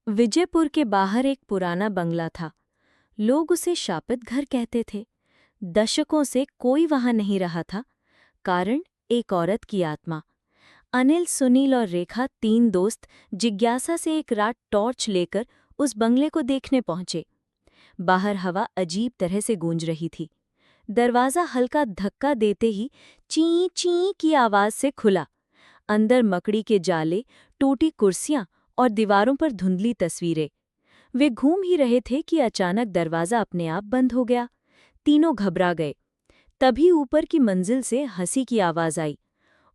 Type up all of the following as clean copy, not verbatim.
विजयपुर के बाहर एक पुराना बंगला था। लोग उसे शापित घर कहते थे। दशकों से कोई वहां नहीं रहा था। कारण एक औरत की आत्मा। अनिल, सुनील और रेखा, तीन दोस्त, जिज्ञासा से एक रात टॉर्च लेकर उस बंगले को देखने पहुंचे। बाहर हवा अजीब तरह से गूंज रही थी। दरवाज़ा हल्का धक्का देते ही ची ची की आवाज़ से खुला। अंदर मकड़ी के जाले, टूटी कुर्सियां और दीवारों पर धुंधली तस्वीरें। वे घूम ही रहे थे कि अचानक दरवाज़ा अपने आप बंद हो गया। तीनों घबरा गए। तभी ऊपर की मंजिल से हंसी की आवाज़ आई।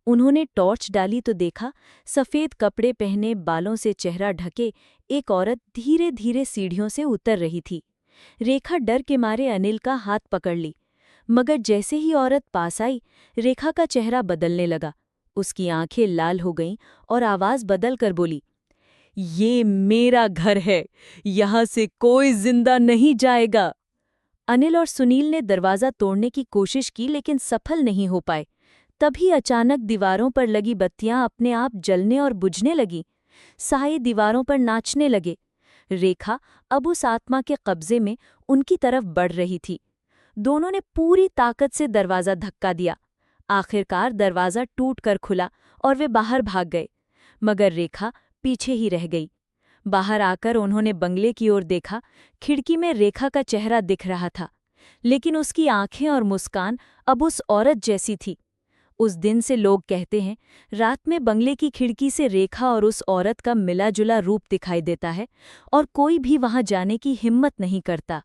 उन्होंने टॉर्च डाली तो देखा, सफ़ेद कपड़े पहने, बालों से चेहरा ढके एक औरत धीरे धीरे सीढ़ियों से उतर रही थी। रेखा डर के मारे अनिल का हाथ पकड़ ली, मगर जैसे ही औरत पास आई, रेखा का चेहरा बदलने लगा। उसकी आंखें लाल हो गईं और आवाज़ बदल कर बोली, ये मेरा घर है, यहाँ से कोई जिंदा नहीं जाएगा। अनिल और सुनील ने दरवाज़ा तोड़ने की कोशिश की, लेकिन सफल नहीं हो पाए। तभी अचानक दीवारों पर लगी बत्तियां अपने आप जलने और बुझने लगीं। साए दीवारों पर नाचने लगे। रेखा अब उस आत्मा के कब्जे में उनकी तरफ बढ़ रही थी। दोनों ने पूरी ताकत से दरवाज़ा धक्का दिया। आखिरकार दरवाज़ा टूट कर खुला और वे बाहर भाग गए, मगर रेखा पीछे ही रह गई। बाहर आकर उन्होंने बंगले की ओर देखा। खिड़की में रेखा का चेहरा दिख रहा था, लेकिन उसकी आंखें और मुस्कान अब उस औरत जैसी थी। उस दिन से लोग कहते हैं, रात में बंगले की खिड़की से रेखा और उस औरत का मिला जुला रूप दिखाई देता है और कोई भी वहां जाने की हिम्मत नहीं करता।